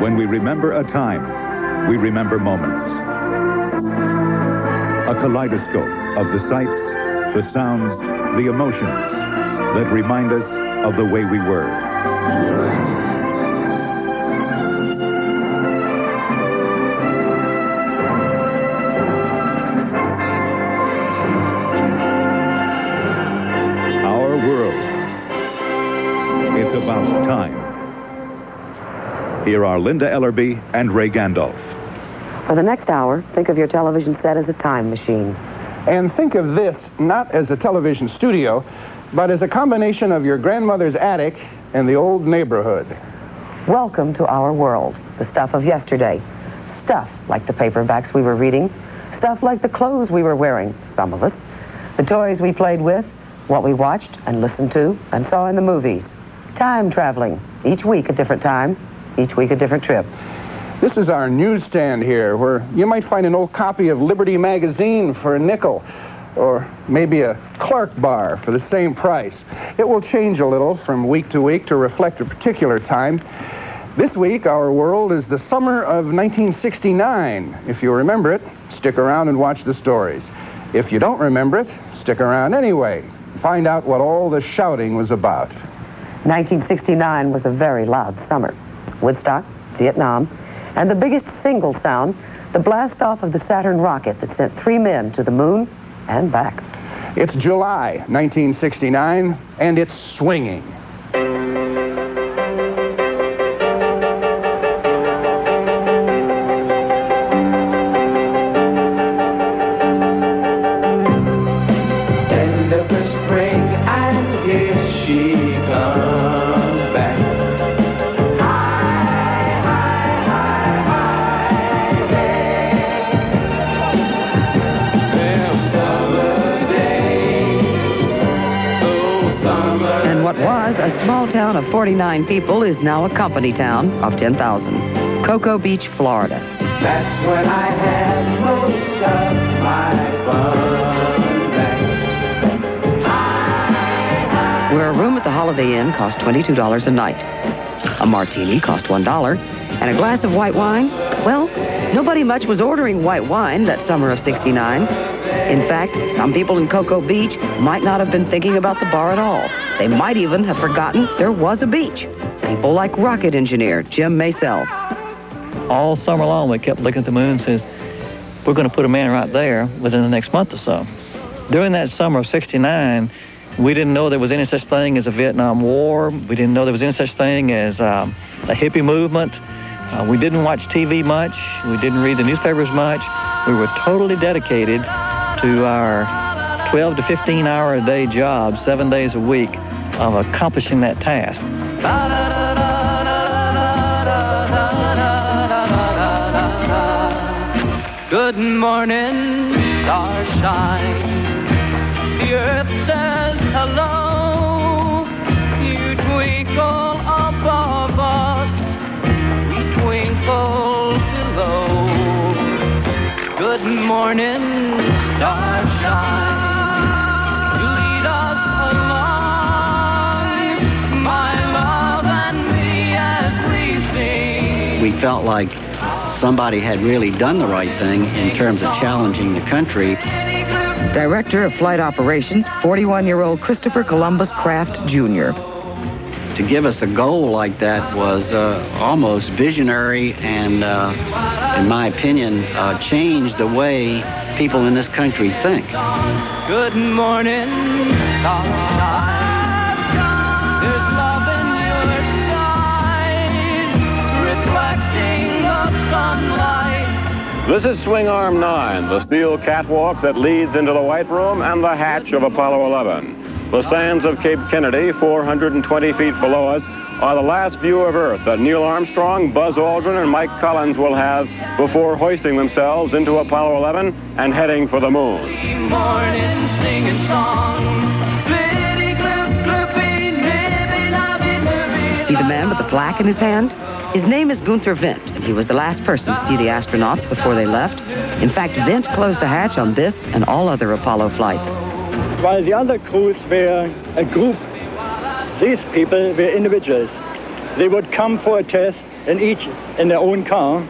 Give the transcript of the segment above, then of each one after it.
When we remember a time, we remember moments. A kaleidoscope of the sights, the sounds, the emotions that remind us of the way we were. Our world. It's about time. Here are Linda Ellerby and Ray Gandolf. For the next hour, think of your television set as a time machine. And think of this not as a television studio, but as a combination of your grandmother's attic and the old neighborhood. Welcome to our world, the stuff of yesterday. Stuff like the paperbacks we were reading, stuff like the clothes we were wearing, some of us, the toys we played with, what we watched and listened to and saw in the movies. Time traveling, each week a different time, each week a different trip. This is our newsstand here, where you might find an old copy of Liberty magazine for a nickel, or maybe a Clark bar for the same price. It will change a little from week to week to reflect a particular time. This week, our world is the summer of 1969. If you remember it, stick around and watch the stories. If you don't remember it, stick around anyway. Find out what all the shouting was about. 1969 was a very loud summer. Woodstock, Vietnam, and the biggest single sound, the blast-off of the Saturn rocket that sent 3 men to the moon and back. It's July 1969, and it's swinging. End of the spring, and here she comes back. What was a small town of 49 people is now a company town of 10,000. Cocoa Beach, Florida. That's when I had most of my fun back. Where a room at the Holiday Inn cost $22 a night. A martini cost $1, and a glass of white wine, well, nobody much was ordering white wine that summer of '69. In fact, some people in Cocoa Beach might not have been thinking about the bar at all. They might even have forgotten there was a beach. People like rocket engineer Jim Maysell. All summer long, we kept looking at the moon and says, we're going to put a man right there within the next month or so. During that summer of '69, we didn't know there was any such thing as a Vietnam War. We didn't know there was any such thing as a hippie movement. We didn't watch TV much. We didn't read the newspapers much. We were totally dedicated to our 12 to 15 hour a day job, 7 days a week, of accomplishing that task. Good morning, starshine. The earth says hello. You twinkle above us, we twinkle below. Good morning, starshine. You lead us along, my love and me, as we sing. We felt like somebody had really done the right thing in terms of challenging the country. Director of Flight Operations, 41-year-old Christopher Columbus Kraft, Jr. To give us a goal like that was almost visionary and, in my opinion, changed the way people in this country think. Good morning, starshine. There's love in your eyes, reflecting the sunlight. This is Swing Arm 9, the steel catwalk that leads into the White Room and the hatch of Apollo 11. The sands of Cape Kennedy, 420 feet below us, are the last view of Earth that Neil Armstrong, Buzz Aldrin, and Mike Collins will have before hoisting themselves into Apollo 11 and heading for the moon. Morning singing song. See the man with the plaque in his hand? His name is Gunther Wendt, and he was the last person to see the astronauts before they left. In fact, Wendt closed the hatch on this and all other Apollo flights. While the other crews were a group, these people were individuals. They would come for a test, in their own car.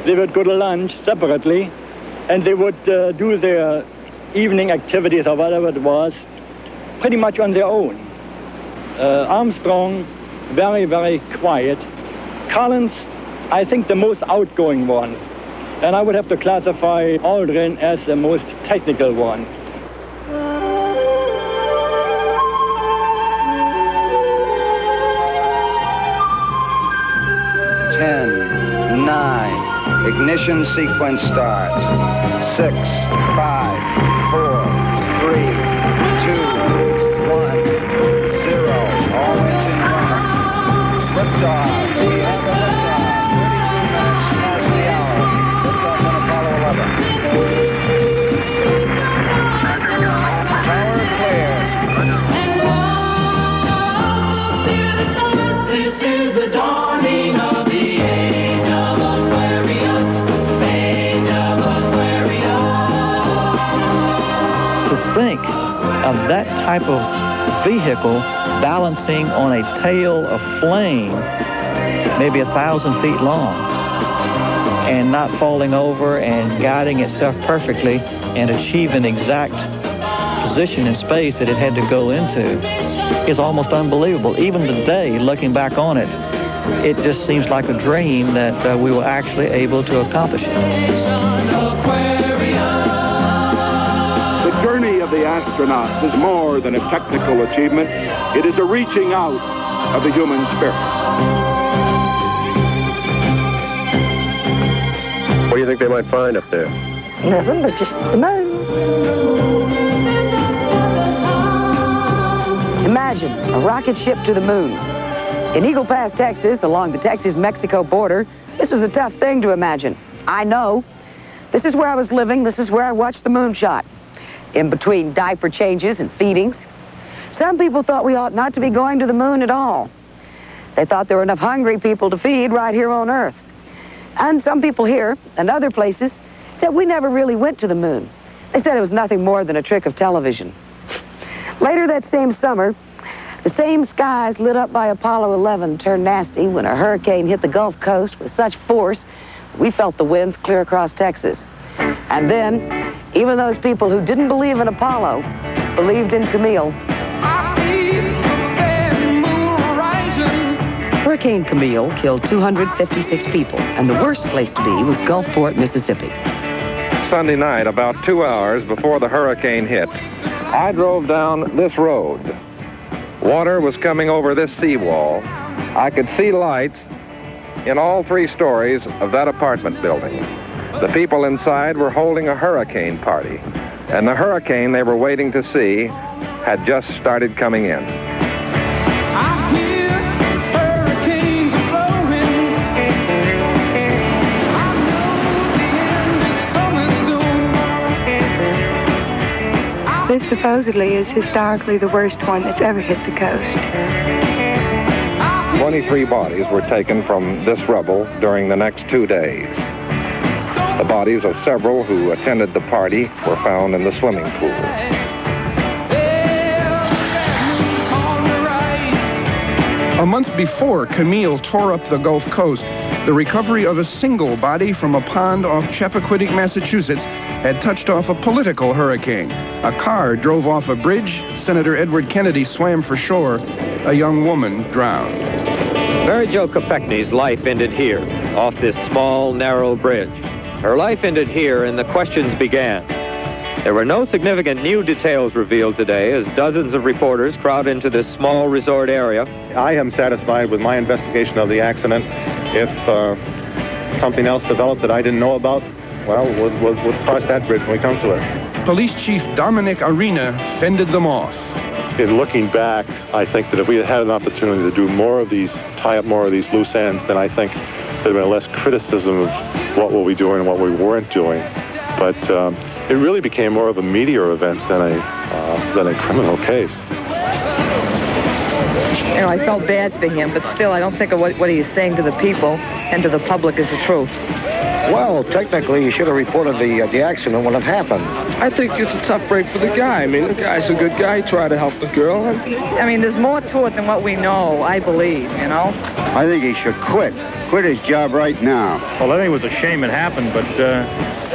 They would go to lunch separately, and they would do their evening activities or whatever it was pretty much on their own. Armstrong, very, very quiet. Collins, I think the most outgoing one. And I would have to classify Aldrin as the most technical one. 10, 9, ignition sequence starts. 6, 5, 4, 3, 2, 1, 0. All engine running. Liftoff. We have a liftoff. 32 minutes past the hour. Liftoff on Apollo 11. Tower clear. This is the dawning of the age of Aquarius, age of Aquarius. To think of that type of vehicle balancing on a tail of flame, maybe 1,000 feet long, and not falling over and guiding itself perfectly and achieving exact position in space that it had to go into, is almost unbelievable. Even today, looking back on it, it just seems like a dream that we were actually able to accomplish it. The journey of the astronauts is more than a technical achievement. It is a reaching out of the human spirit. What do you think they might find up there? Nothing but just the moon. Imagine a rocket ship to the moon. In Eagle Pass, Texas, along the Texas-Mexico border, this was a tough thing to imagine. I know. This is where I was living. This is where I watched the moonshot. In between diaper changes and feedings. Some people thought we ought not to be going to the moon at all. They thought there were enough hungry people to feed right here on Earth. And some people here and other places said we never really went to the moon. They said it was nothing more than a trick of television. Later that same summer, the same skies lit up by Apollo 11 turned nasty when a hurricane hit the Gulf Coast with such force we felt the winds clear across Texas. And then, even those people who didn't believe in Apollo believed in Camille. Hurricane Camille killed 256 people, and the worst place to be was Gulfport, Mississippi. Sunday night, about 2 hours before the hurricane hit, I drove down this road. Water was coming over this seawall. I could see lights in all 3 stories of that apartment building. The people inside were holding a hurricane party, and the hurricane they were waiting to see had just started coming in. I hear hurricanes blowing. I know the end is coming soon. This supposedly is historically the worst one that's ever hit the coast. 23 bodies were taken from this rubble during the next 2 days. The bodies of several who attended the party were found in the swimming pool. A month before Camille tore up the Gulf Coast, the recovery of a single body from a pond off Chappaquiddick, Massachusetts, had touched off a political hurricane. A car drove off a bridge. Senator Edward Kennedy swam for shore. A young woman drowned. Mary Jo Kopechne's life ended here, off this small, narrow bridge. Her life ended here, and the questions began. There were no significant new details revealed today as dozens of reporters crowd into this small resort area. I am satisfied with my investigation of the accident. If something else developed that I didn't know about, well, we'll cross that bridge when we come to it. Police Chief Dominic Arena fended them off. In looking back, I think that if we had had an opportunity to do more of these, tie up more of these loose ends, then I think there'd have been less criticism of what were we doing and what we weren't doing. But it really became more of a media event than a criminal case. know, I felt bad for him, but still, I don't think what he is saying to the people and to the public is the truth. Well, technically, you should have reported the accident when it happened. I think it's a tough break for the guy. I mean, the guy's a good guy. He tried to help the girl. I mean, there's more to it than what we know, I believe, you know? I think he should quit. Quit his job right now. Well, I think it was a shame it happened, but a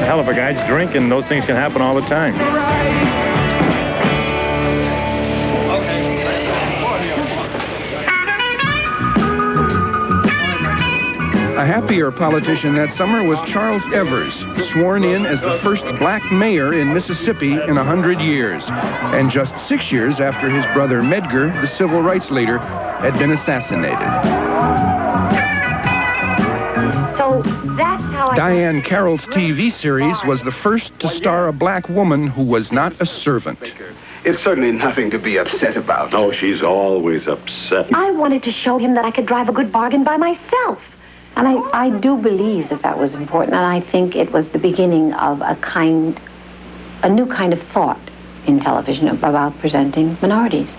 hell of a guy's drinking. Those things can happen all the time. A happier politician that summer was Charles Evers, sworn in as the first black mayor in Mississippi in 100 years, and just 6 years after his brother Medgar, the civil rights leader, had been assassinated. So that's how Diane Carroll's TV series was the first to star a black woman who was not a servant. It's certainly nothing to be upset about. Oh, she's always upset. I wanted to show him that I could drive a good bargain by myself. And I do believe that was important, and I think it was the beginning of a new kind of thought in television about presenting minorities.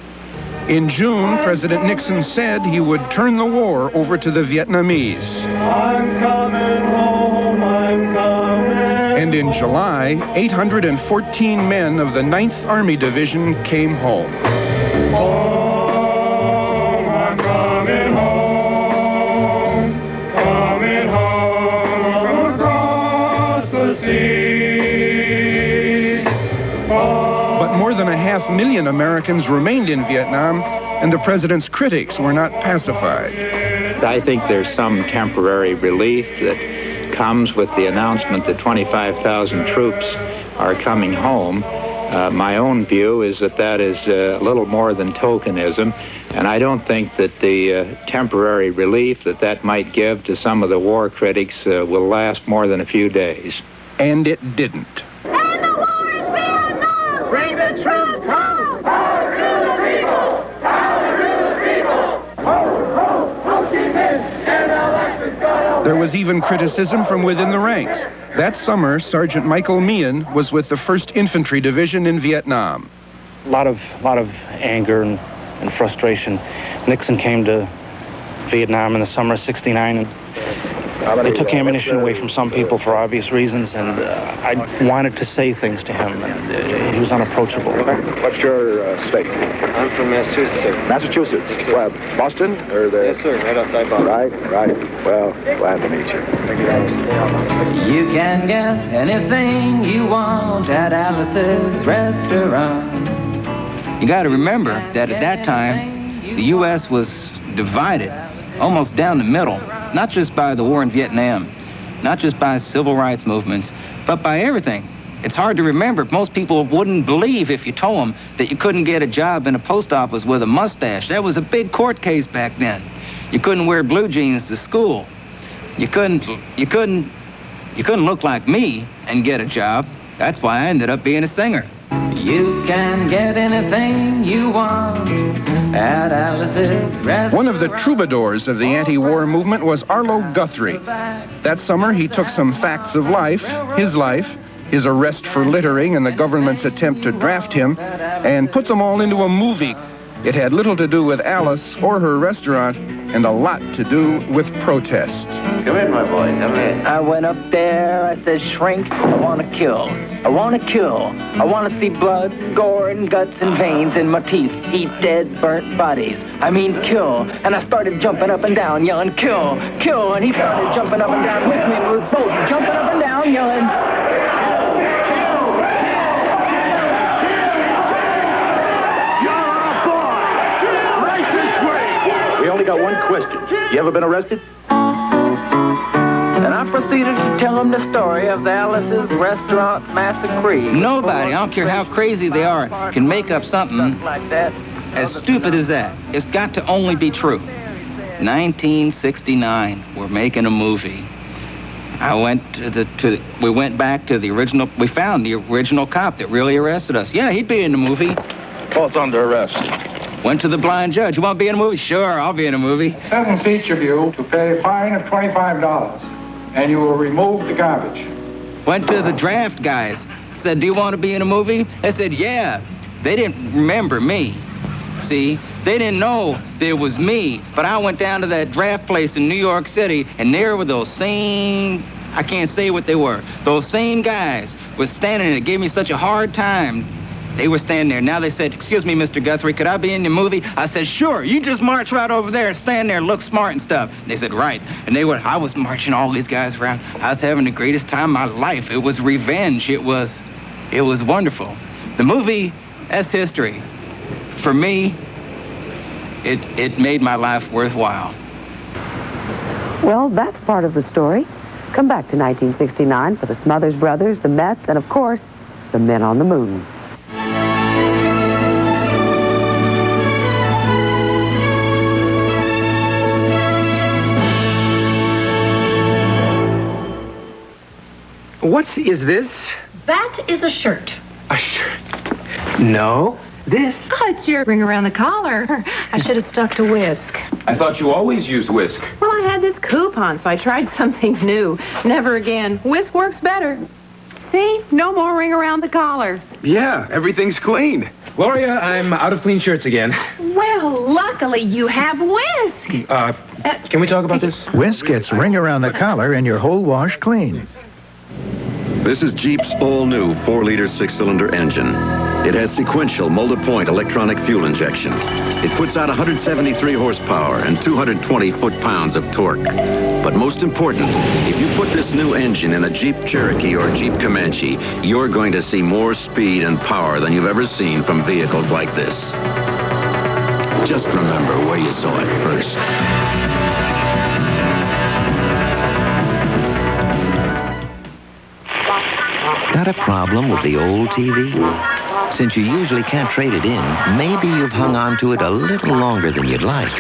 In June, President Nixon said he would turn the war over to the Vietnamese. I'm coming home, I'm coming. And in July, 814 men of the 9th Army Division came home. More than 500,000 Americans remained in Vietnam, and the president's critics were not pacified. I think there's some temporary relief that comes with the announcement that 25,000 troops are coming home. My own view is that is a little more than tokenism, and I don't think that the temporary relief that might give to some of the war critics will last more than a few days. And it didn't. Bring the troops home! Power to the people! Power to the people! Ho, ho, ho, Chi Minh! And elections go! There was even criticism from within the ranks. That summer, Sergeant Michael Meehan was with the 1st Infantry Division in Vietnam. A lot of anger and frustration. Nixon came to Vietnam in the summer of '69, and they took ammunition away from some people for obvious reasons, and I wanted to say things to him, and he was unapproachable. What's your state? I'm from Massachusetts, sir. Massachusetts? Well, Boston? Or the... Yes, sir, right outside Boston. Right. Well, glad to meet you. Thank you. You can get anything you want at Alice's restaurant. You got to remember that at that time, the U.S. was divided almost down the middle. Not just by the war in Vietnam, not just by civil rights movements, but by everything. It's hard to remember. Most people wouldn't believe if you told them that you couldn't get a job in a post office with a mustache. That was a big court case back then. You couldn't wear blue jeans to school. You couldn't look like me and get a job. That's why I ended up being a singer. You can get anything you want at Alice's restaurant. One of the troubadours of the anti-war movement was Arlo Guthrie. That summer, he took some facts of life, his arrest for littering and the government's attempt to draft him, and put them all into a movie. It had little to do with Alice or her restaurant, and a lot to do with protest. Come in, my boy, come in. I went up there, I said, shrink, I want to kill. I want to kill. I want to see blood, gore, and guts and veins in my teeth. Eat dead, burnt bodies. I mean, kill. And I started jumping up and down, yelling, kill, kill. And he started jumping up and down with me. We were both jumping up and down, yelling, We only got one question. You ever been arrested? and I proceeded to tell him the story of the Alice's Restaurant Massacre. Nobody, I don't care how crazy they are, can make up something like that as stupid as that. It's got to only be true. 1969, we're making a movie. We went back to the original, we found the original cop that really arrested us. Yeah, he'd be in the movie. Both under arrest. Went to the blind judge. You want to be in a movie? Sure, I'll be in a movie. Sentence each of you to pay a fine of $25, and you will remove the garbage. Went to the draft guys. Said, do you want to be in a movie? They said, yeah. They didn't remember me. See, They didn't know that it was me, but I went down to that draft place in New York City, and there were those same, I can't say what they were, those same guys were standing there. It gave me such a hard time. They were standing there. Now they said, excuse me, Mr. Guthrie, could I be in your movie? I said, sure. You just march right over there and stand there, look smart and stuff. And they said, right. And I was marching all these guys around. I was having the greatest time of my life. It was revenge. It was wonderful. The movie, that's history. For me, it made my life worthwhile. Well, that's part of the story. Come back to 1969 for the Smothers Brothers, the Mets, and of course, the Men on the Moon. What is this? That is a shirt. A shirt? No. This? Oh, it's your ring around the collar. I should have stuck to whisk. I thought you always used whisk. Well, I had this coupon, so I tried something new. Never again. Whisk works better. See? No more ring around the collar. Yeah, everything's clean. Gloria, I'm out of clean shirts again. Well, luckily you have whisk. Can we talk about this? Whisk gets ring around the collar and your whole wash clean. This is Jeep's all-new 4-liter 6-cylinder engine. It has sequential multi-point electronic fuel injection. It puts out 173 horsepower and 220 foot-pounds of torque. But most important, if you put this new engine in a Jeep Cherokee or Jeep Comanche, you're going to see more speed and power than you've ever seen from vehicles like this. Just remember where you saw it first. Got a problem with the old TV? Since you usually can't trade it in, maybe you've hung on to it a little longer than you'd like.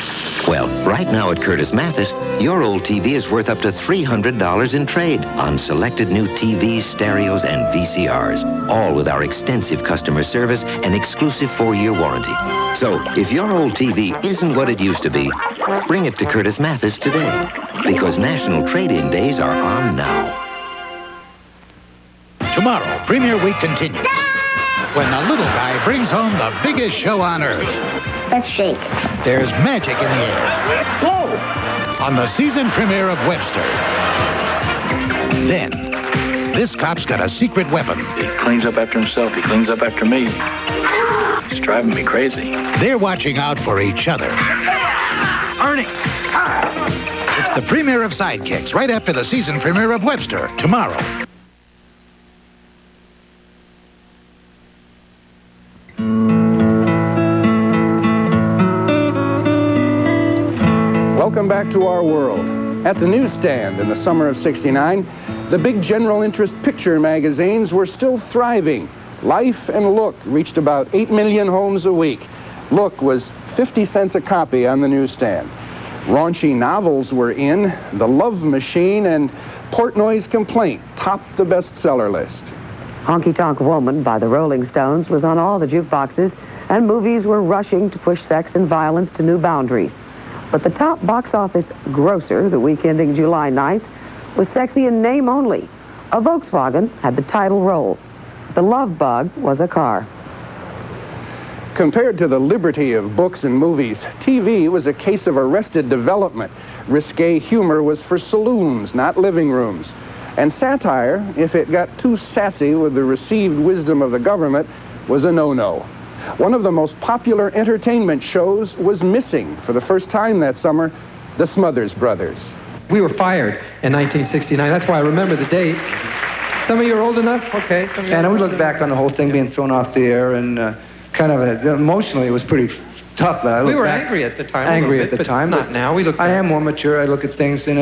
Well, right now at Curtis Mathis, your old TV is worth up to $300 in trade on selected new TVs, stereos, and VCRs, all with our extensive customer service and exclusive 4-year warranty. So, if your old TV isn't what it used to be, bring it to Curtis Mathis today, because National Trade-In Days are on now. Tomorrow, Premiere Week continues. When the little guy brings home the biggest show on earth. Let's shake. There's magic in the air. Whoa! On the season premiere of Webster. Then, this cop's got a secret weapon. He cleans up after himself. He cleans up after me. He's driving me crazy. They're watching out for each other. Ernie! It's the premiere of Sidekicks, right after the season premiere of Webster, tomorrow. Welcome back to our world. At the newsstand in the summer of '69, the big general interest picture magazines were still thriving. Life and Look reached about 8 million homes a week. Look was 50 cents a copy on the newsstand. Raunchy novels were in. The Love Machine and Portnoy's Complaint topped the bestseller list. Honky Tonk Woman by the Rolling Stones was on all the jukeboxes, and movies were rushing to push sex and violence to new boundaries. But the top box office grosser the week ending July 9th was sexy in name only. A Volkswagen had the title role. The Love Bug was a car. Compared to the liberty of books and movies, TV was a case of arrested development. Risque humor was for saloons, not living rooms. And satire, if it got too sassy with the received wisdom of the government, was a no-no. One of the most popular entertainment shows was missing for the first time that summer, the Smothers Brothers. We were fired in 1969. That's why I remember the date. Some of you are old enough? Okay. And we look back on the whole thing being thrown off the air, and emotionally it was pretty tough. But we were angry at the time. Angry at the time. Not now. We look back. I am more mature. I look at things in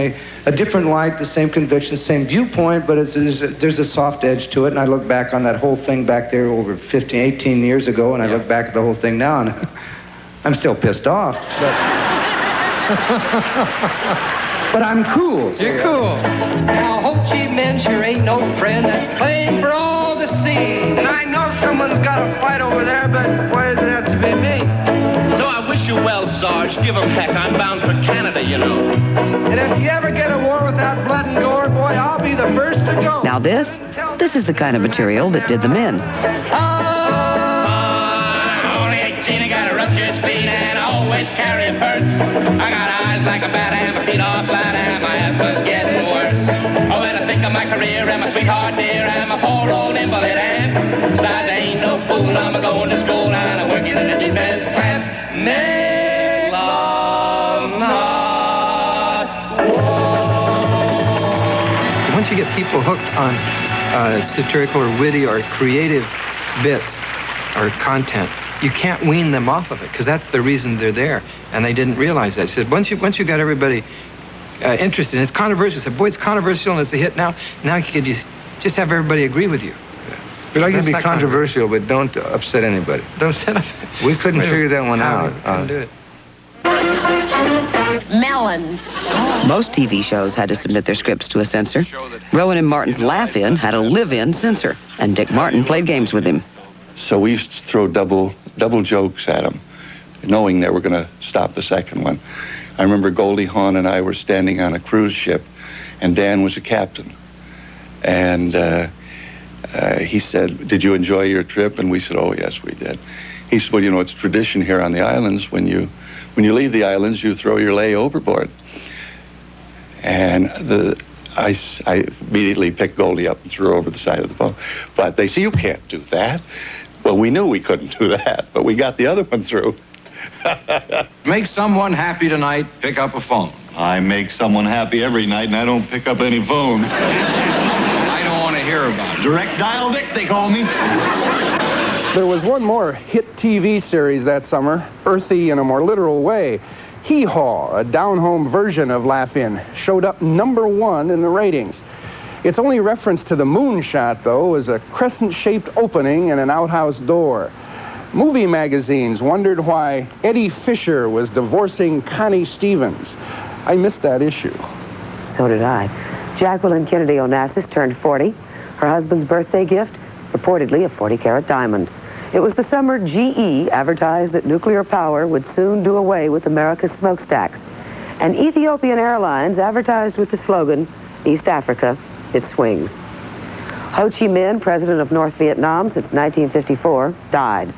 a different light, the same conviction, same viewpoint, but there's a soft edge to it. And I look back on that whole thing back there over 15, 18 years ago, and I look back at the whole thing now, and I'm still pissed off. But I'm cool. So you're cool. Now, Ho Chi Minh sure ain't no friend that's plain for all to see. And I know someone's got a fight over there, but why does it have to be me? So I wish you well, Sarge. Give 'em heck. I'm bound for Canada, you know. And if you ever get a war without blood and gore, boy, I'll be the first to go. Now this is the kind of material that did them in. Only 18, I got a ruptured spleen and all always carrying purse. I got eyes like a bat and my feet are flat and my asthma's getting worse. Oh, when I think of my career and my sweetheart dear and my poor old invalid aunt. Besides, I ain't no fool, I'm going to school and I'm working in a defense plant. Make love, not war. Once you get people hooked on satirical or witty or creative bits or content, you can't wean them off of it, because that's the reason they're there. And they didn't realize that. I said, once you got everybody interested, and it's controversial. I said, boy, it's controversial and it's a hit now. Now you could just have everybody agree with you. We like to be controversial, but don't upset anybody. Don't set up. We couldn't figure that one out. Couldn't do it. Melons. Most TV shows had to submit their scripts to a censor. Rowan and Martin's Laugh-In had a live-in censor, and Dick Martin played games with him. So we used to throw double jokes at him, knowing they were going to stop the second one. I remember Goldie Hawn and I were standing on a cruise ship, and Dan was a captain. And he said, "Did you enjoy your trip?" And we said, "Oh, yes, we did." He said, "Well, you know, it's tradition here on the islands. When you leave the islands, you throw your lay overboard." And I immediately picked Goldie up and threw her over the side of the boat. But they said, "You can't do that." Well, we knew we couldn't do that, but we got the other one through. Make someone happy tonight, pick up a phone. I make someone happy every night, and I don't pick up any phones. I don't want to hear about it. Direct dial Dick, they call me. There was one more hit TV series that summer, earthy in a more literal way. Hee Haw, a down-home version of Laugh-In, showed up #1 in the ratings. Its only reference to the moonshot, though, is a crescent-shaped opening in an outhouse door. Movie magazines wondered why Eddie Fisher was divorcing Connie Stevens. I missed that issue. So did I. Jacqueline Kennedy Onassis turned 40. Her husband's birthday gift, reportedly a 40-carat diamond. It was the summer GE advertised that nuclear power would soon do away with America's smokestacks. And Ethiopian Airlines advertised with the slogan, "East Africa, it swings." Ho Chi Minh, president of North Vietnam since 1954, died.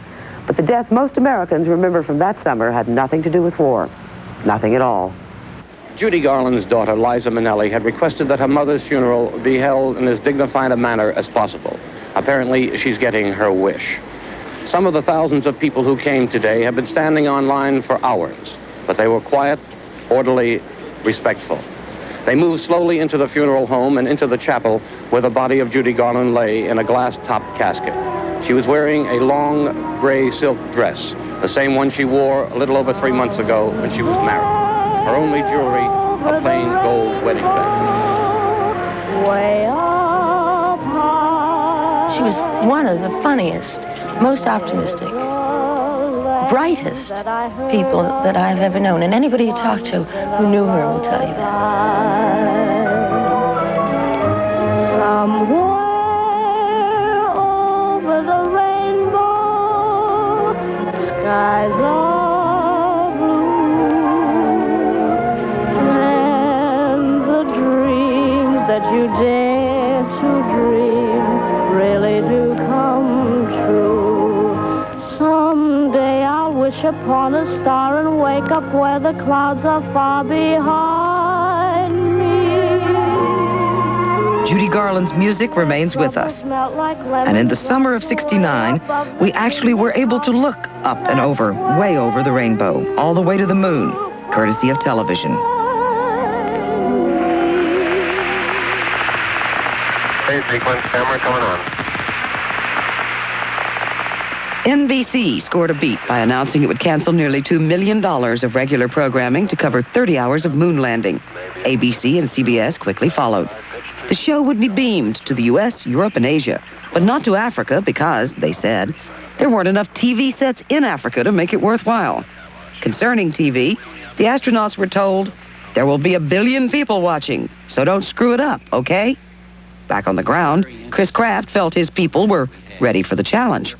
But the death most Americans remember from that summer had nothing to do with war. Nothing at all. Judy Garland's daughter, Liza Minnelli, had requested that her mother's funeral be held in as dignified a manner as possible. Apparently, she's getting her wish. Some of the thousands of people who came today have been standing on line for hours, but they were quiet, orderly, respectful. They moved slowly into the funeral home and into the chapel where the body of Judy Garland lay in a glass-topped casket. She was wearing a long gray silk dress, the same one she wore a little over 3 months ago when she was married. Her only jewelry, a plain gold wedding band. Way up high. She was one of the funniest, most optimistic, brightest people that I've ever known. And anybody you talk to who knew her will tell you that. Somewhere over the rainbow, skies are blue, and the dreams that you dare to dream really do come true. Someday I'll wish upon a star and wake up where the clouds are far behind me. Judy Garland's music remains with us. And in the summer of '69, we actually were able to look up and over, way over the rainbow, all the way to the moon, courtesy of television. Hey, sequence, camera coming on. NBC scored a beat by announcing it would cancel nearly $2 million of regular programming to cover 30 hours of moon landing. ABC and CBS quickly followed. The show would be beamed to the U.S., Europe, and Asia, but not to Africa because, they said, there weren't enough TV sets in Africa to make it worthwhile. Concerning TV, the astronauts were told, there will be 1 billion people watching, so don't screw it up, okay? Back on the ground, Chris Kraft felt his people were ready for the challenge.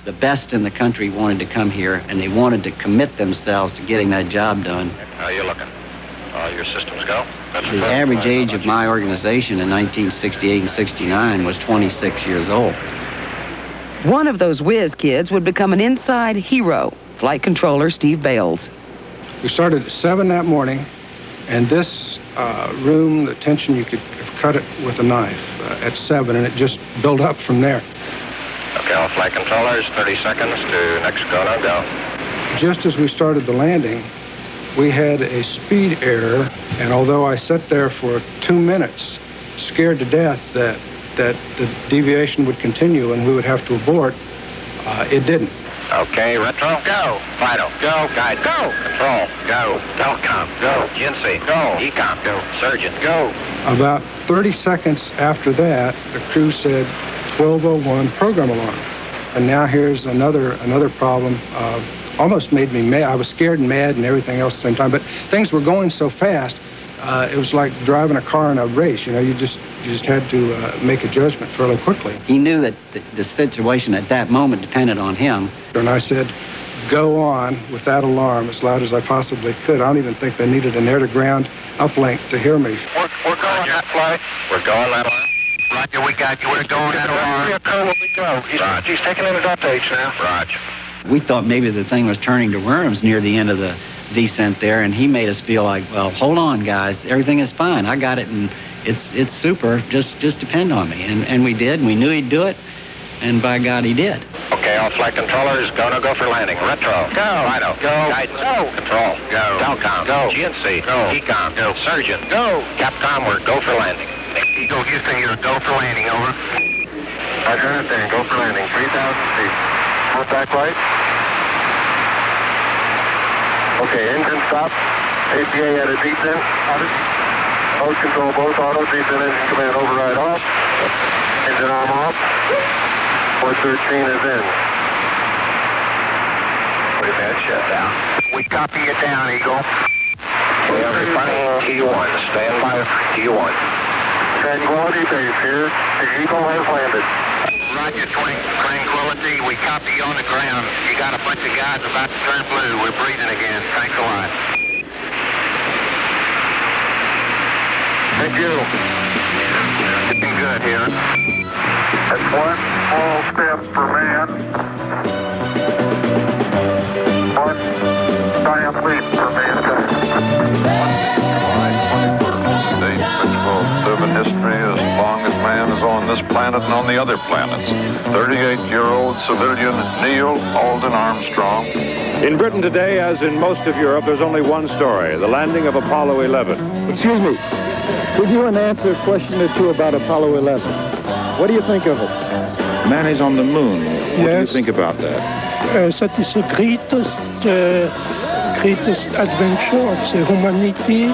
The best in the country wanted to come here, and they wanted to commit themselves to getting that job done. How are you looking? Your systems go? The average age of my organization in 1968 and 69 was 26 years old. One of those whiz kids would become an inside hero, Flight Controller Steve Bales. We started at 7 that morning, and this room, the tension, you could have cut it with a knife at 7, and it just built up from there. Okay, all flight controllers, 30 seconds to next go, no go. Just as we started the landing, we had a speed error, and although I sat there for 2 minutes, scared to death that the deviation would continue and we would have to abort, it didn't. Okay, retro, go. Vital, go. Guide, go. Control, go. Telecom, go. GNC, go. Ecom, go. Surgeon, go. About 30 seconds after that, the crew said 1201 program alarm. And now here's another problem. Almost made me mad. I was scared and mad and everything else at the same time, but things were going so fast, it was like driving a car in a race. You know, you just had to make a judgment fairly quickly. He knew that the situation at that moment depended on him. And I said, go on with that alarm as loud as I possibly could. I don't even think they needed an air-to-ground uplink to hear me. We're going that flight. We're going that alarm. Roger, we got you. We're going that alarm. Colonel, we go. He's taking in his updates now. Roger. We thought maybe the thing was turning to worms near the end of the descent there, and he made us feel like, well, hold on, guys. Everything is fine. I got it, and it's super. Just depend on me. And we did, and we knew he'd do it, and by God, he did. Okay, all flight controllers, go for landing. Retro, go. Rhino, go. Guidance, go. Control, go. Telcom, go. GNC, go. Ecom, go. Surgeon, go. Capcom, we're go for landing. Eagle Houston, you're go for landing, over. Roger, understand, go for landing, 3,000 feet. Full back right. Okay, engine stop. APA at a descent. Mode control both auto, descent engine command override off. Engine arm off. 413 is in. We've had shutdown. We copy it down, Eagle. We have refining T1. Stand by T1. Tranquility base here. The Eagle has landed. Roger, Tranquility. We copy you on the ground. You got a bunch of guys about to turn blue. We're breathing again. Thanks a lot. Thank you. Looking good here. That's one small step for man. One giant leap for mankind. State which will live in history as long as man is on this planet and on the other planets. 38-year-old civilian Neil Alden Armstrong. In Britain today, as in most of Europe, there's only one story, the landing of Apollo 11. Excuse me. Would you answer a question or two about Apollo 11? What do you think of it? Man is on the moon. What do you think about that? That is the greatest adventure of the humanity.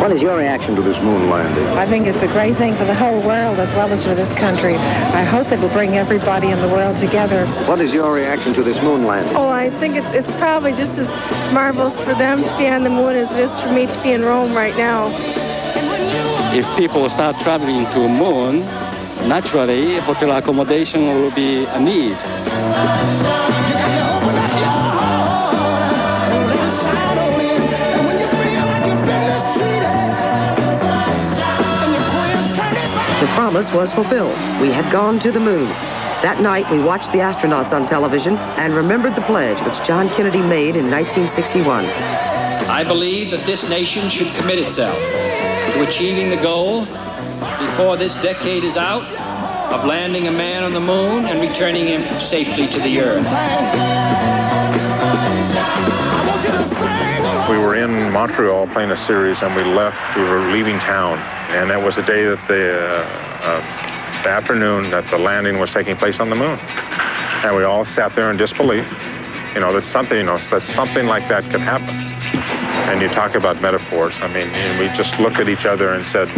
What is your reaction to this moon landing? I think it's a great thing for the whole world as well as for this country. I hope it will bring everybody in the world together. What is your reaction to this moon landing? Oh, I think it's probably just as marvelous for them to be on the moon as it is for me to be in Rome right now. If people start traveling to the moon, naturally, hotel accommodation will be a need. The promise was fulfilled. We had gone to the moon. That night, we watched the astronauts on television and remembered the pledge which John Kennedy made in 1961. I believe that this nation should commit itself to achieving the goal before this decade is out of landing a man on the moon and returning him safely to the earth. We were in Montreal playing a series, and we were leaving town. And that was the day that the afternoon that the landing was taking place on the moon. And we all sat there in disbelief. That something like that could happen. And you talk about metaphors. I mean, we just looked at each other and said,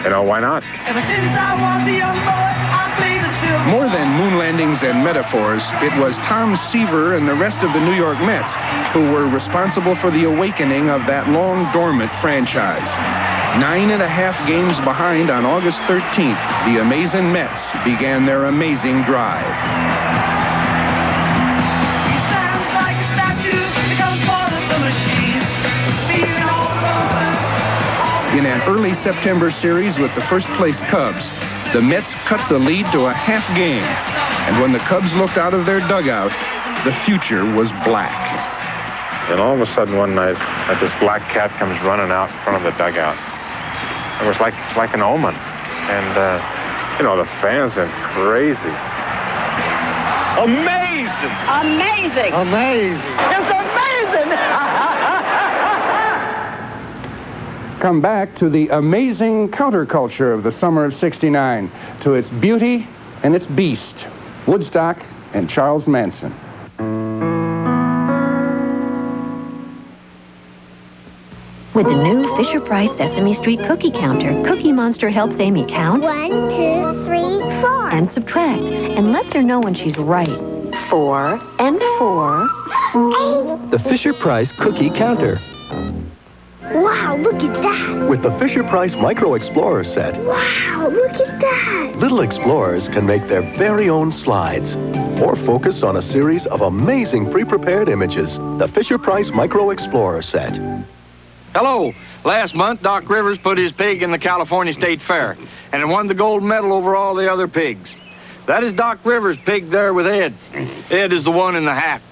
why not? Ever since I was a young boy, I played the silver. More than moon landings and metaphors, it was Tom Seaver and the rest of the New York Mets who were responsible for the awakening of that long-dormant franchise. 9.5 games behind on August 13th, the amazing Mets began their amazing drive. He stands like a statue, becomes part of the machine. Feeling all purpose. In an early September series with the first-place Cubs, the Mets cut the lead to a half game. And when the Cubs looked out of their dugout, the future was black. And all of a sudden one night, this black cat comes running out in front of the dugout. It was like an omen. And, you know, the fans went crazy. Amazing! Amazing! Amazing! It's amazing! Come back to the amazing counterculture of the summer of '69, to its beauty and its beast, Woodstock and Charles Manson. With the new Fisher-Price Sesame Street cookie counter, Cookie Monster helps Amy count 1, 2, 3, 4 and subtract, and lets her know when she's right. 4 and 4. 8. The Fisher-Price cookie counter. Wow, look at that. With the Fisher-Price Micro Explorer set, Wow, look at that. little explorers can make their very own slides or focus on a series of amazing pre-prepared images. The Fisher-Price Micro Explorer set. Hello. Last month, Doc Rivers put his pig in the California State Fair, and it won the gold medal over all the other pigs. That is Doc Rivers' pig there with Ed. Ed is the one in the hat.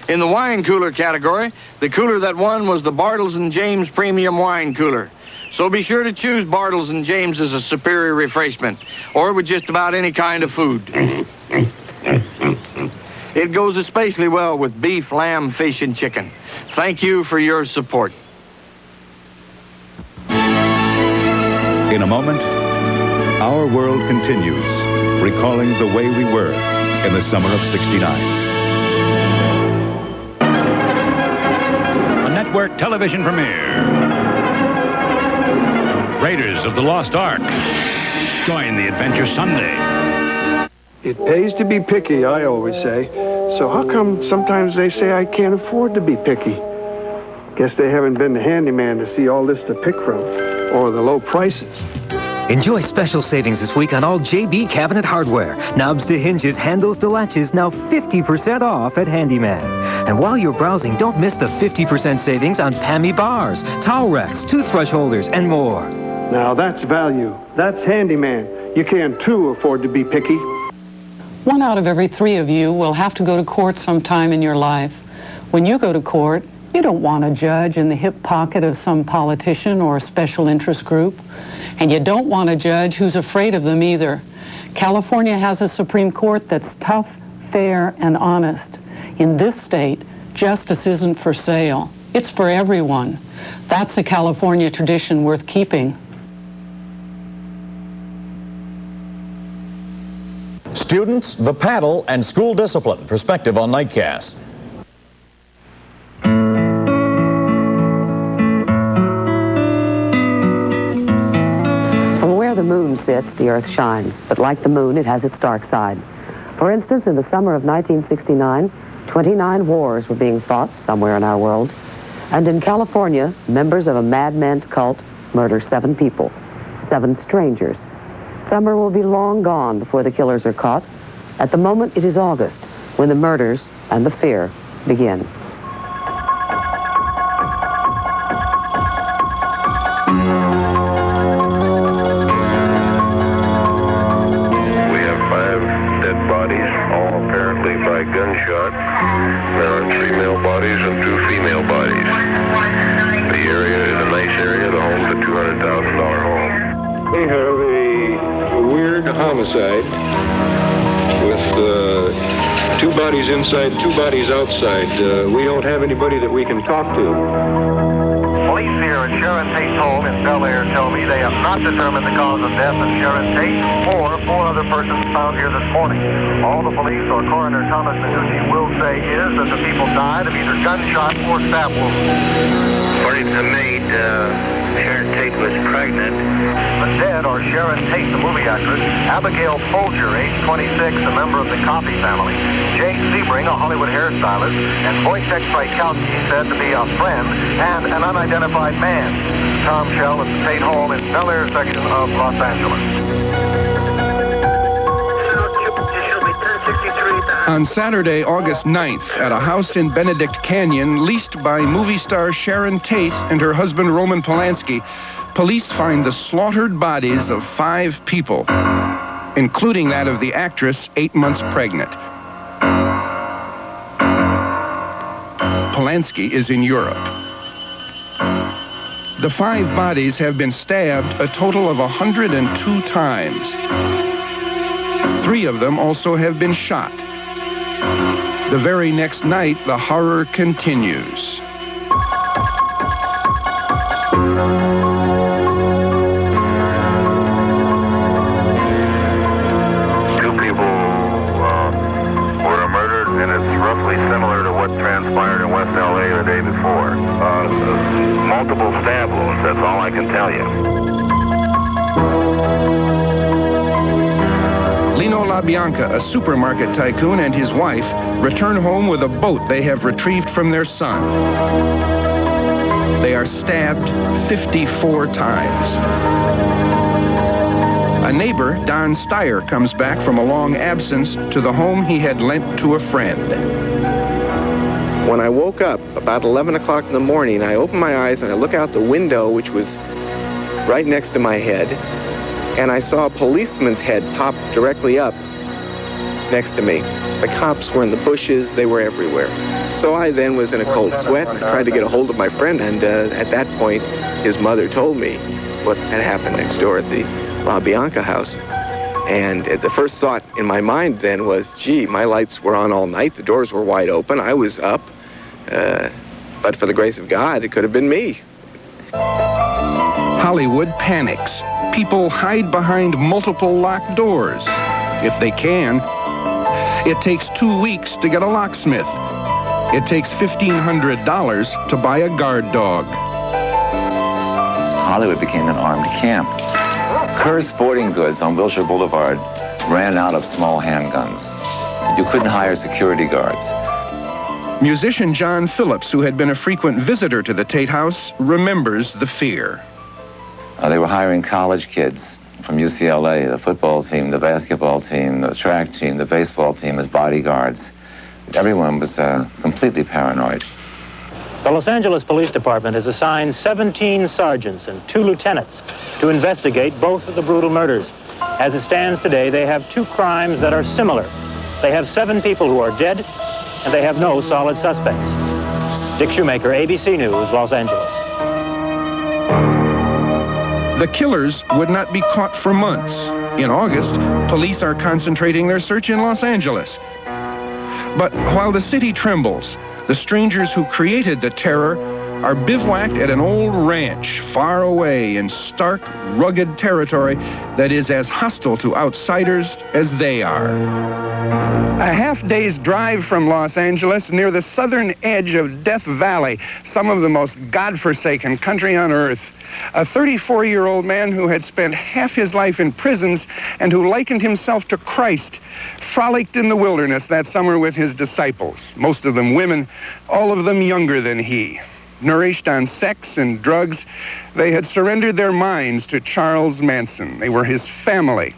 In the wine cooler category, the cooler that won was the Bartles & James Premium Wine Cooler. So be sure to choose Bartles & James as a superior refreshment, or with just about any kind of food. It goes especially well with beef, lamb, fish, and chicken. Thank you for your support. In a moment, our world continues, recalling the way we were in the summer of '69. A network television premiere. Raiders of the Lost Ark. Join the adventure Sunday. It pays to be picky, I always say. So how come sometimes they say I can't afford to be picky? Guess they haven't been the handyman to see all this to pick from, or the low prices. Enjoy special savings this week on all JB cabinet hardware. Knobs to hinges, handles to latches, now 50% off at Handyman. And while you're browsing, don't miss the 50% savings on Pammy bars, towel racks, toothbrush holders, and more. Now that's value. That's handyman. You can too afford to be picky. 1 out of every 3 of you will have to go to court sometime in your life. When you go to court, you don't want a judge in the hip pocket of some politician or special interest group. And you don't want a judge who's afraid of them either. California has a Supreme Court that's tough, fair, and honest. In this state, justice isn't for sale. It's for everyone. That's a California tradition worth keeping. Students, the paddle, and school discipline. Perspective on Nightcast. From where the moon sits, the earth shines. But like the moon, it has its dark side. For instance, in the summer of 1969, 29 wars were being fought somewhere in our world. And in California, members of a madman's cult murder 7 people, 7 strangers. Summer will be long gone before the killers are caught. At the moment, it is August, when the murders and the fear begin. We have 5 dead bodies, all apparently by gunshot. There are 3 male bodies and 2 female bodies. The area is a nice area. The home's a $200,000 home. We have a weird homicide with 2 bodies inside, 2 bodies outside. We don't have anybody that we can talk to. Police here at Sharon Tate's home in Bel Air tell me they have not determined the cause of death of Sharon Tate or 4 other persons found here this morning. All the police or Coroner Thomas Minucci will say is that the people died of either gunshot or stab wounds. According to the maid, Sharon Tate was pregnant. The dead are Sharon Tate, the movie actress, Abigail Folger, age 26, a member of the Coffey family, Jay Sebring, a Hollywood hairstylist, and Wojciech Frykowski, said to be a friend, and an unidentified man. Tom Shell at the Tate home in Bel Air section of Los Angeles. On Saturday, August 9th, at a house in Benedict Canyon leased by movie star Sharon Tate and her husband Roman Polanski, police find the slaughtered bodies of 5 people, including that of the actress, 8 months pregnant. Polanski is in Europe. The 5 bodies have been stabbed a total of 102 times. 3 of them also have been shot. The very next night, the horror continues. Similar to what transpired in West L.A. the day before. Multiple stab wounds, that's all I can tell you. Lino LaBianca, a supermarket tycoon, and his wife return home with a boat they have retrieved from their son. They are stabbed 54 times. A neighbor, Don Steyer, comes back from a long absence to the home he had lent to a friend. When I woke up about 11 o'clock in the morning, I opened my eyes and I look out the window, which was right next to my head, and I saw a policeman's head pop directly up next to me. The cops were in the bushes, they were everywhere. So I then was in a cold sweat. I tried to get a hold of my friend, and at that point, his mother told me what had happened next door at the LaBianca house. And the first thought in my mind then was, gee, my lights were on all night, the doors were wide open, I was up. But for the grace of God, it could have been me. Hollywood panics. People hide behind multiple locked doors, if they can. It takes 2 weeks to get a locksmith. It takes $1,500 to buy a guard dog. Hollywood became an armed camp. Kerr's Sporting Goods on Wilshire Boulevard ran out of small handguns. You couldn't hire security guards. Musician John Phillips, who had been a frequent visitor to the Tate House, remembers the fear. They were hiring college kids from UCLA, the football team, the basketball team, the track team, the baseball team as bodyguards. Everyone was completely paranoid. The Los Angeles Police Department has assigned 17 sergeants and 2 lieutenants to investigate both of the brutal murders. As it stands today, they have 2 crimes that are similar. They have 7 people who are dead, and they have no solid suspects. Dick Shoemaker, ABC News, Los Angeles. The killers would not be caught for months. In August, police are concentrating their search in Los Angeles. But while the city trembles, the strangers who created the terror are bivouacked at an old ranch far away in stark, rugged territory that is as hostile to outsiders as they are. A half-day's drive from Los Angeles, near the southern edge of Death Valley, some of the most godforsaken country on earth. A 34-year-old man who had spent half his life in prisons and who likened himself to Christ, frolicked in the wilderness that summer with his disciples, most of them women, all of them younger than he. Nourished on sex and drugs, they had surrendered their minds to Charles Manson. They were his family.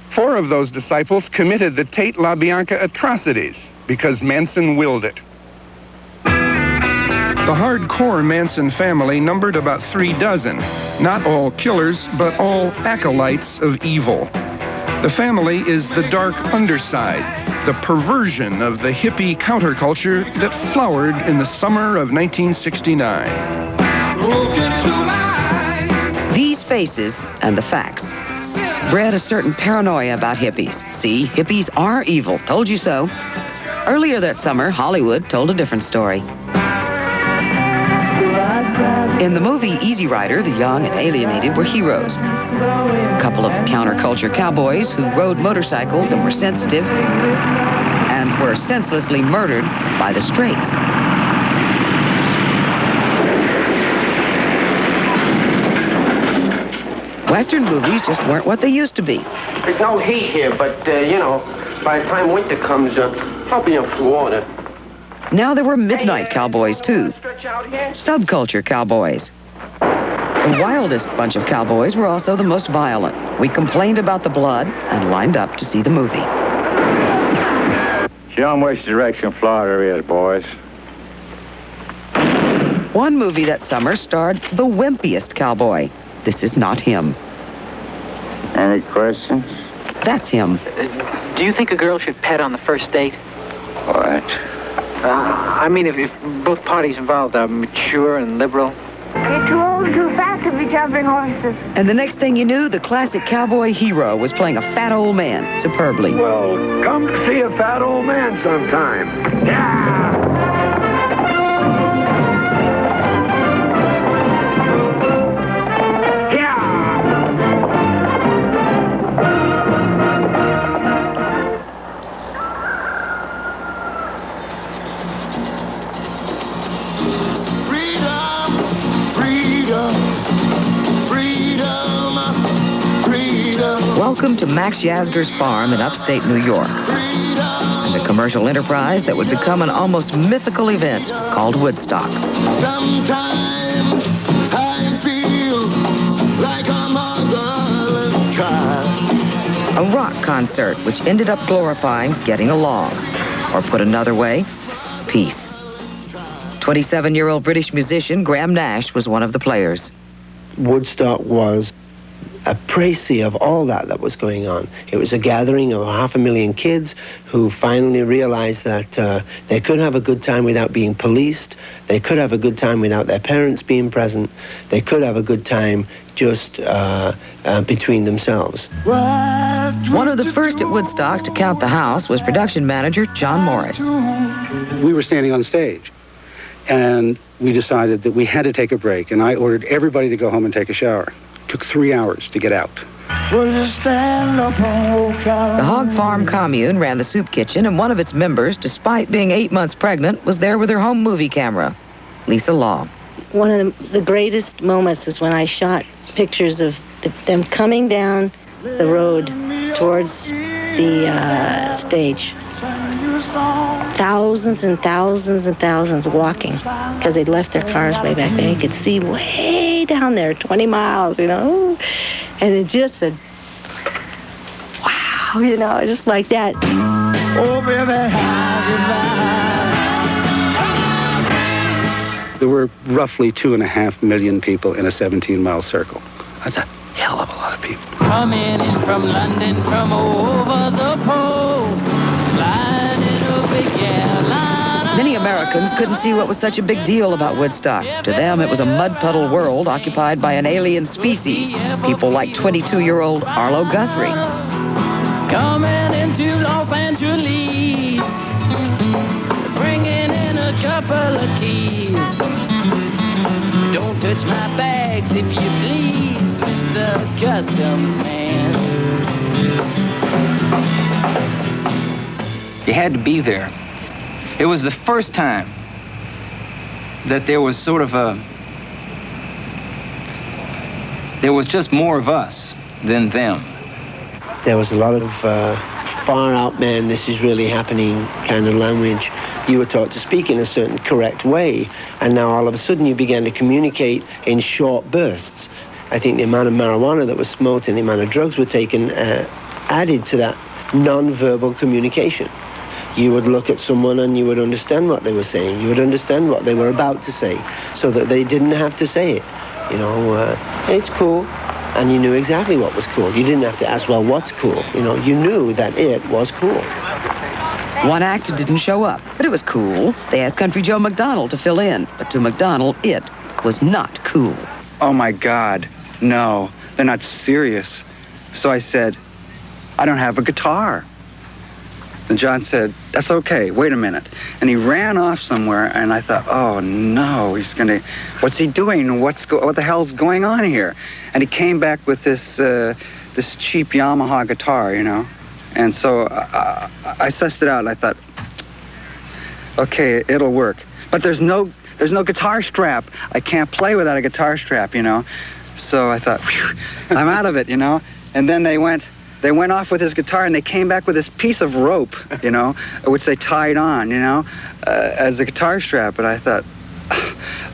4 of those disciples committed the Tate LaBianca atrocities because Manson willed it. The hardcore Manson family numbered about 3 dozen, not all killers, but all acolytes of evil. The family is the dark underside, the perversion of the hippie counterculture that flowered in the summer of 1969. These faces and the facts bred a certain paranoia about hippies. See, hippies are evil. Told you so. Earlier that summer, Hollywood told a different story. In the movie Easy Rider, the young and alienated were heroes. A couple of counterculture cowboys who rode motorcycles and were sensitive and were senselessly murdered by the straights. Western movies just weren't what they used to be. There's no heat here, but, you know, by the time winter comes, I'll be in Florida. Now there were midnight cowboys, too. Subculture cowboys. The wildest bunch of cowboys were also the most violent. We complained about the blood and lined up to see the movie. Show 'em which direction Florida is, boys. One movie that summer starred the wimpiest cowboy. This is not him. Any questions? That's him. Do you think a girl should pet on the first date? What? I mean, if both parties involved are mature and liberal. You're too old and too fast to be jumping horses. And the next thing you knew, the classic cowboy hero was playing a fat old man superbly. Well, come to see a fat old man sometime. Yeah! Welcome to Max Yasgur's farm in upstate New York, and a commercial enterprise that would become an almost mythical event called Woodstock. Sometimes I feel like a motherless child. A rock concert which ended up glorifying getting along, or put another way, peace. 27-year-old British musician Graham Nash was one of the players. Woodstock was a précis of all that was going on. It was a gathering of 500,000 kids who finally realized that they could have a good time without being policed. They could have a good time without their parents being present. They could have a good time just between themselves. One of the first at Woodstock to count the house was production manager John Morris. We were standing on stage, and we decided that we had to take a break, and I ordered everybody to go home and take a shower. Took 3 hours to get out. The Hog Farm Commune ran the soup kitchen, and one of its members, despite being 8 months pregnant, was there with her home movie camera. Lisa Law. One of the greatest moments is when I shot pictures of them coming down the road towards the stage. Thousands and thousands and thousands walking because they'd left their cars way back there. You could see way down there, 20 miles, you know. And it just said, wow, you know, just like that. Oh, baby, There were roughly 2.5 million people in a 17-mile circle. That's a hell of a lot of people. coming in from London from over the pole, lining up a Carolina. Many Americans couldn't see what was such a big deal about Woodstock. To them, it was a mud-puddle world occupied by an alien species. People like 22-year-old Arlo Guthrie. Coming into Los Angeles, bringing in a couple of keys. Don't touch my bags if you please, Mr. Custom Man. You had to be there. It was the first time that there was sort of there was just more of us than them. There was a lot of far out, man, this is really happening kind of language. You were taught to speak in a certain correct way, and now all of a sudden you began to communicate in short bursts. I think the amount of marijuana that was smoked and the amount of drugs were taken added to that non-verbal communication. You would look at someone and you would understand what they were saying. You would understand what they were about to say, so that they didn't have to say it. You know, it's cool. And you knew exactly what was cool. You didn't have to ask, well, what's cool? You know, you knew that it was cool. One act didn't show up, but it was cool. They asked Country Joe McDonald to fill in, but to McDonald, it was not cool. Oh, my God. No, they're not serious. So I said, I don't have a guitar. And John said, that's okay, wait a minute. And he ran off somewhere, and I thought, oh, no, what's he doing? What the hell's going on here? And he came back with this cheap Yamaha guitar, you know. And so I sussed it out, and I thought, okay, it'll work. But there's no guitar strap. I can't play without a guitar strap, you know. So I thought, phew, I'm out of it, you know. And then they went off with his guitar, and they came back with this piece of rope, you know, which they tied on, you know, as a guitar strap. But I thought,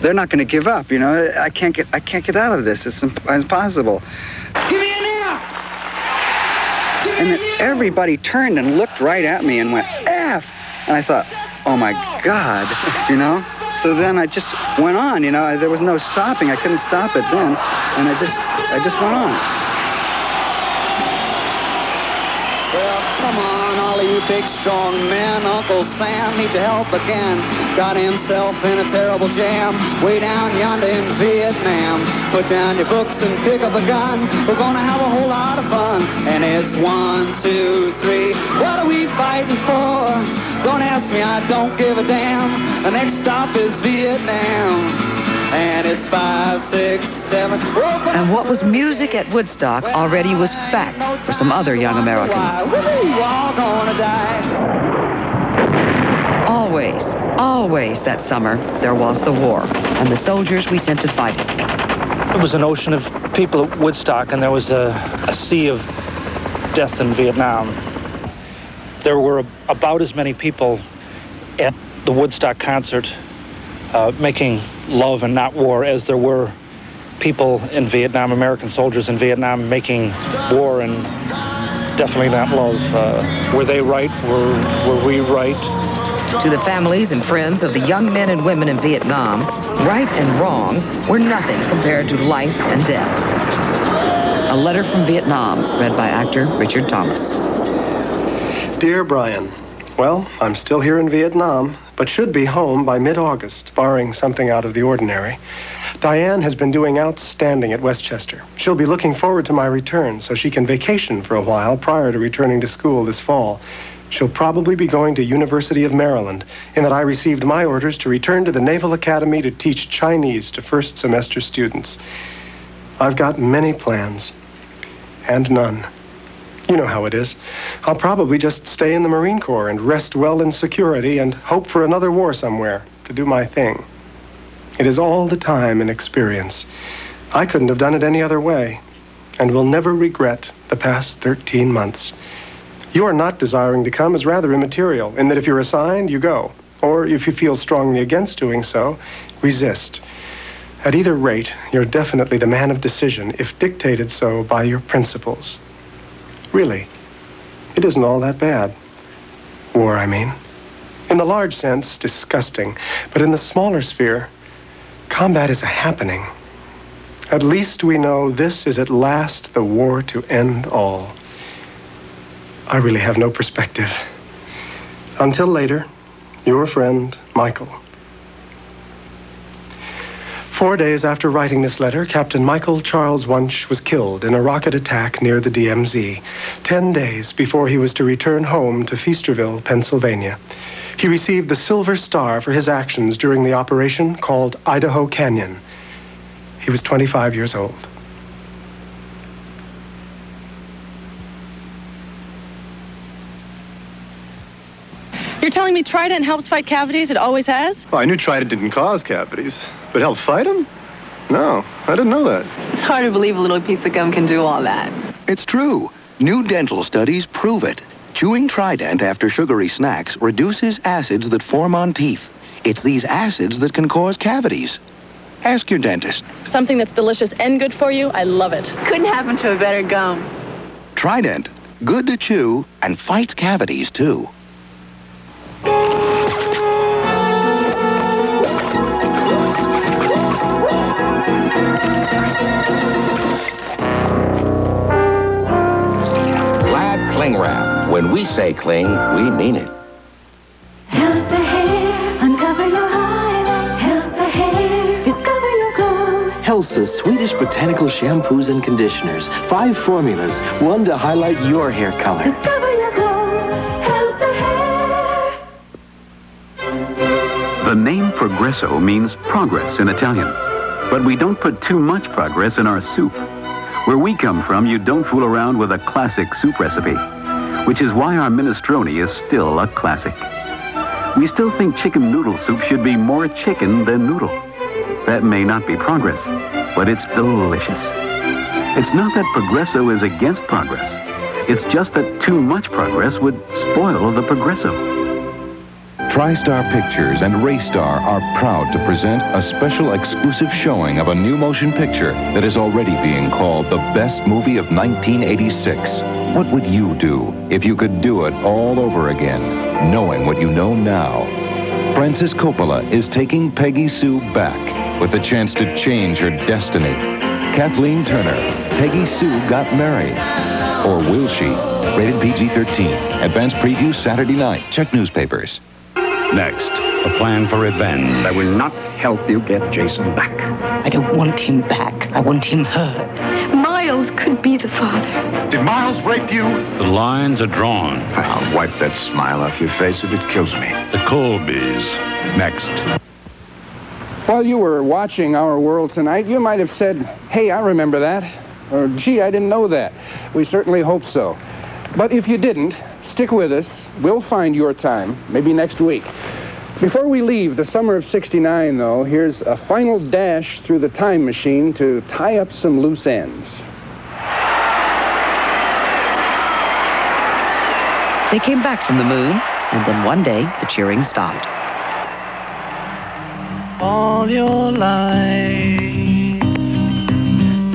they're not going to give up, you know. I can't get out of this. It's impossible. Give me an F! And then everybody turned and looked right at me and went, F! And I thought, oh, my God, you know. So then I just went on, you know. There was no stopping. I couldn't stop it then. And I just went on. Well, come on, Ollie. of you big, strong men. Uncle Sam needs your help again. Got himself in a terrible jam way down yonder in Vietnam. Put down your books and pick up a gun. We're gonna have a whole lot of fun. And it's 1, 2, 3. What are we fighting for? Don't ask me, I don't give a damn. The next stop is Vietnam. And it's 5, 6, 7. And what was music at Woodstock already was fact for some other young Americans. We're all gonna die. Always that summer, there was the war and the soldiers we sent to fight it. There was an ocean of people at Woodstock, and there was a sea of death in Vietnam. There were about as many people at the Woodstock concert making love and not war as there were people in Vietnam, American soldiers in Vietnam, making war and definitely not love. Were they right? Were we right? To the families and friends of the young men and women in Vietnam, right and wrong were nothing compared to life and death. A letter from Vietnam, read by actor Richard Thomas. Dear Brian, well, I'm still here in Vietnam, but should be home by mid-August, barring something out of the ordinary. Diane has been doing outstanding at Westchester. She'll be looking forward to my return so she can vacation for a while prior to returning to school this fall. She'll probably be going to University of Maryland, in that I received my orders to return to the Naval Academy to teach Chinese to first semester students. I've got many plans, and none. You know how it is. I'll probably just stay in the Marine Corps and rest well in security and hope for another war somewhere to do my thing. It is all the time and experience. I couldn't have done it any other way, and will never regret the past 13 months. Your not desiring to come is rather immaterial, in that if you're assigned, you go. Or if you feel strongly against doing so, resist. At either rate, you're definitely the man of decision, if dictated so by your principles. Really, it isn't all that bad. War, I mean. In the large sense, disgusting. But in the smaller sphere, combat is a happening. At least we know this is at last the war to end all. I really have no perspective. Until later, your friend, Michael. 4 days after writing this letter, Captain Michael Charles Wunsch was killed in a rocket attack near the DMZ, 10 days before he was to return home to Feasterville, Pennsylvania. He received the Silver Star for his actions during the operation called Idaho Canyon. He was 25 years old. You're telling me Trident helps fight cavities? It always has? Well, I knew Trident didn't cause cavities, but help fight them? No, I didn't know that. It's hard to believe a little piece of gum can do all that. It's true. New dental studies prove it. Chewing Trident after sugary snacks reduces acids that form on teeth. It's these acids that can cause cavities. Ask your dentist. Something that's delicious and good for you, I love it. Couldn't happen to a better gum. Trident, good to chew and fights cavities, too. Glad Cling Wrap. When we say cling, we mean it. Help the hair, uncover your highlight. Help the hair, discover your glow. Helsa's Swedish botanical shampoos and conditioners. 5 formulas, one to highlight your hair color. Discover your glow. Help the hair. The name Progresso means progress in Italian. But we don't put too much progress in our soup. Where we come from, you don't fool around with a classic soup recipe, which is why our minestrone is still a classic. We still think chicken noodle soup should be more chicken than noodle. That may not be progress, but it's delicious. It's not that Progresso is against progress. It's just that too much progress would spoil the Progresso. TriStar Pictures and Raystar are proud to present a special exclusive showing of a new motion picture that is already being called the best movie of 1986. What would you do if you could do it all over again, knowing what you know now? Francis Coppola is taking Peggy Sue back with the chance to change her destiny. Kathleen Turner, Peggy Sue Got Married. Or will she? Rated PG-13. Advanced preview Saturday night. Check newspapers. Next, a plan for revenge that will not help you get Jason back. I don't want him back. I want him hurt. Miles could be the father. Did Miles rape you? The lines are drawn. I'll wipe that smile off your face if it kills me. The Colbys. Next. While you were watching Our World Tonight, you might have said, hey, I remember that. Or, gee, I didn't know that. We certainly hope so. But if you didn't, stick with us. We'll find your time, maybe next week. Before we leave the summer of '69, though, here's a final dash through the time machine to tie up some loose ends. They came back from the moon, and then one day, the cheering stopped. All your life,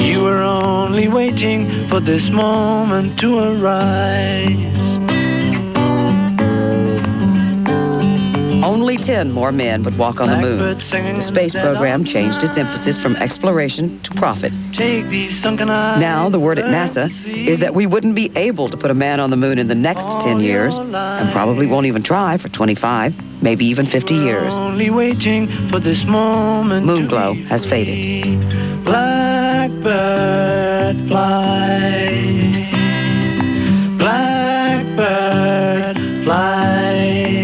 you were only waiting for this moment to arise. Only 10 more men would walk on the moon. The space program changed its emphasis from exploration to profit. Now, the word at NASA is that we wouldn't be able to put a man on the moon in the next 10 years, and probably won't even try for 25, maybe even 50 years. Only waiting for this moment. Moonglow has faded. Blackbird fly. Blackbird fly.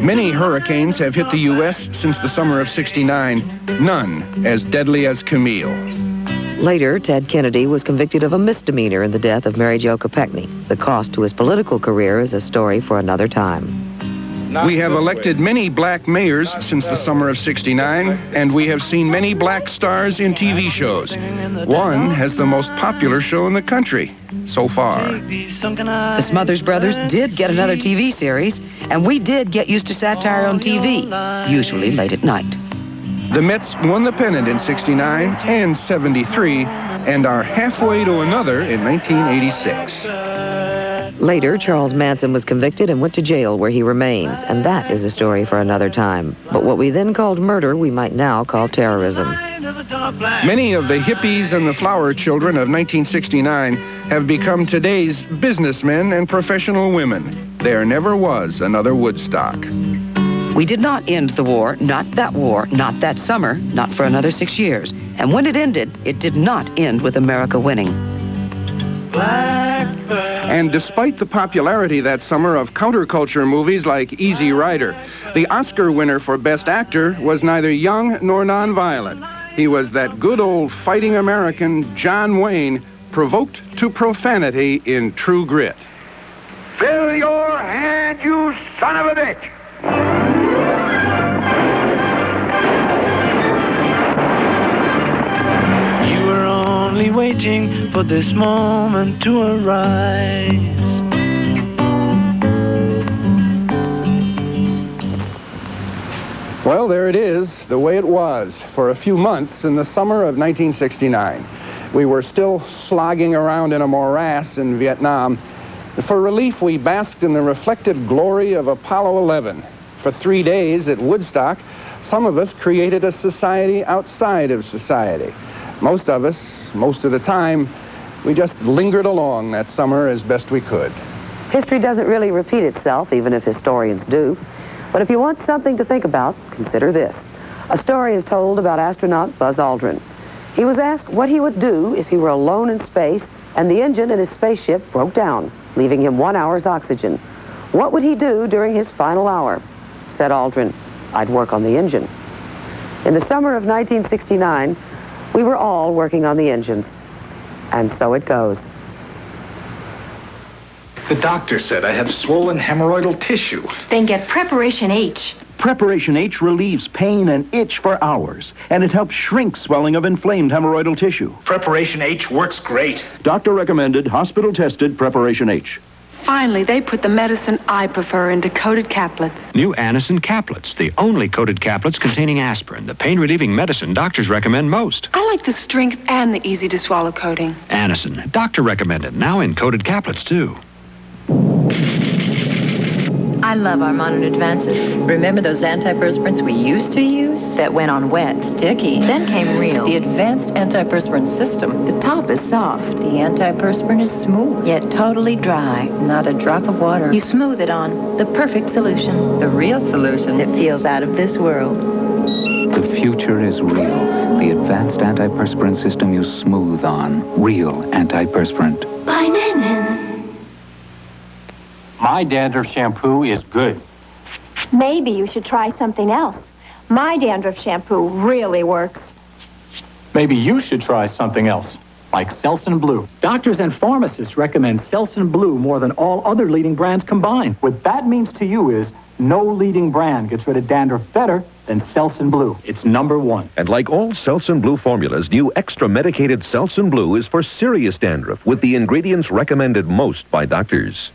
Many hurricanes have hit the U.S. since the summer of '69. None as deadly as Camille. Later, Ted Kennedy was convicted of a misdemeanor in the death of Mary Jo Kopechne. The cost to his political career is a story for another time. We have elected many black mayors since the summer of '69, and we have seen many black stars in TV shows. One has the most popular show in the country so far. The Smothers Brothers did get another TV series, and we did get used to satire on TV, usually late at night. The Mets won the pennant in '69 and '73, and are halfway to another in 1986. Later, Charles Manson was convicted and went to jail where he remains, and that is a story for another time. But what we then called murder, we might now call terrorism. Many of the hippies and the flower children of 1969 have become today's businessmen and professional women. There never was another Woodstock. We did not end the war, not that summer, not for another 6 years. And when it ended, it did not end with America winning. And despite the popularity that summer of counterculture movies like Easy Rider, the Oscar winner for Best Actor was neither young nor nonviolent. He was that good old fighting American, John Wayne, provoked to profanity in True Grit. Fill your hand, you son of a bitch! You were only waiting for this moment to arise. Well, there it is, the way it was for a few months in the summer of 1969. We were still slogging around in a morass in Vietnam. For relief, we basked in the reflected glory of Apollo 11. For 3 days at Woodstock, some of us created a society outside of society. Most of us, most of the time, we just lingered along that summer as best we could. History doesn't really repeat itself, even if historians do. But if you want something to think about, consider this. A story is told about astronaut Buzz Aldrin. He was asked what he would do if he were alone in space and the engine in his spaceship broke down, leaving him 1 hour's oxygen. What would he do during his final hour? Said Aldrin, I'd work on the engine. In the summer of 1969, we were all working on the engines. And so it goes. The doctor said I have swollen hemorrhoidal tissue. Then get Preparation H. Preparation H relieves pain and itch for hours, and it helps shrink swelling of inflamed hemorrhoidal tissue. Preparation H works great. Doctor recommended, hospital tested Preparation H. Finally, they put the medicine I prefer into coated caplets. New Anacin caplets, the only coated caplets containing aspirin, the pain-relieving medicine doctors recommend most. I like the strength and the easy-to-swallow coating. Anacin, doctor recommended, now in coated caplets, too. I I love our modern advances. Remember those antiperspirants we used to use? That went on wet, sticky. Then came Real, the advanced antiperspirant system. The top is soft. The antiperspirant is smooth, yet totally dry. Not a drop of water. You smooth it on. The perfect solution. The Real solution that feels out of this world. The future is Real. The advanced antiperspirant system you smooth on. Real antiperspirant. By Nen. My dandruff shampoo is good. Maybe you should try something else. My dandruff shampoo really works. Maybe you should try something else, like Selsun Blue. Doctors and pharmacists recommend Selsun Blue more than all other leading brands combined. What that means to you is no leading brand gets rid of dandruff better than Selsun Blue. It's #1. And like all Selsun Blue formulas, new extra medicated Selsun Blue is for serious dandruff with the ingredients recommended most by doctors.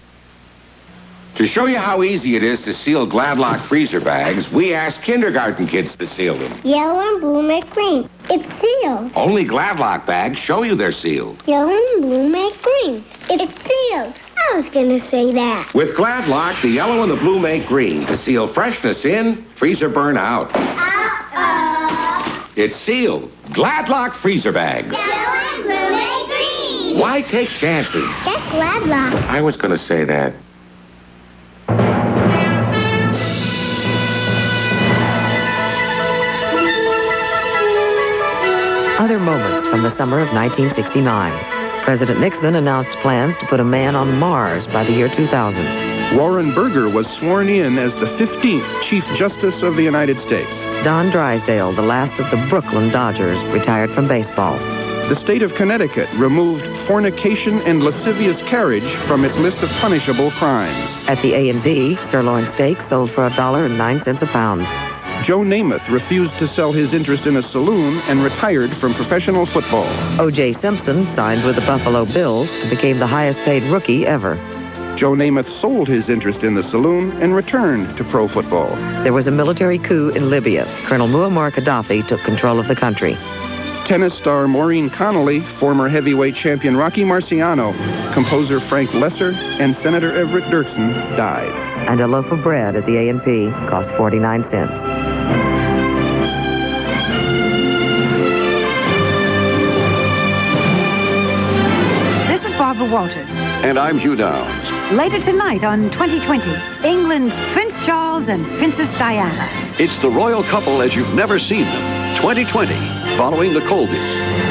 To show you how easy it is to seal Gladlock freezer bags, we asked kindergarten kids to seal them. Yellow and blue make green. It's sealed. Only Gladlock bags show you they're sealed. Yellow and blue make green. It's sealed. I was going to say that. With Gladlock, the yellow and the blue make green to seal freshness in, freezer burn out. It's sealed. Gladlock freezer bags. Yellow and blue make green. Why take chances? Get Gladlock. I was going to say that. Other moments from the summer of 1969. President Nixon announced plans to put a man on Mars by the year 2000. Warren Burger was sworn in as the 15th Chief Justice of the United States. Don Drysdale, the last of the Brooklyn Dodgers, retired from baseball. The state of Connecticut removed fornication and lascivious carriage from its list of punishable crimes. At the A&P, sirloin steak sold for $1.09 a pound. Joe Namath refused to sell his interest in a saloon and retired from professional football. O.J. Simpson signed with the Buffalo Bills and became the highest-paid rookie ever. Joe Namath sold his interest in the saloon and returned to pro football. There was a military coup in Libya. Colonel Muammar Gaddafi took control of the country. Tennis star Maureen Connolly, former heavyweight champion Rocky Marciano, composer Frank Lesser, and Senator Everett Dirksen died. And a loaf of bread at the A&P cost 49 cents. This is Barbara Walters. And I'm Hugh Downs. Later tonight on 2020, England's Prince Charles and Princess Diana. It's the royal couple as you've never seen them. 2020, following the Colbys.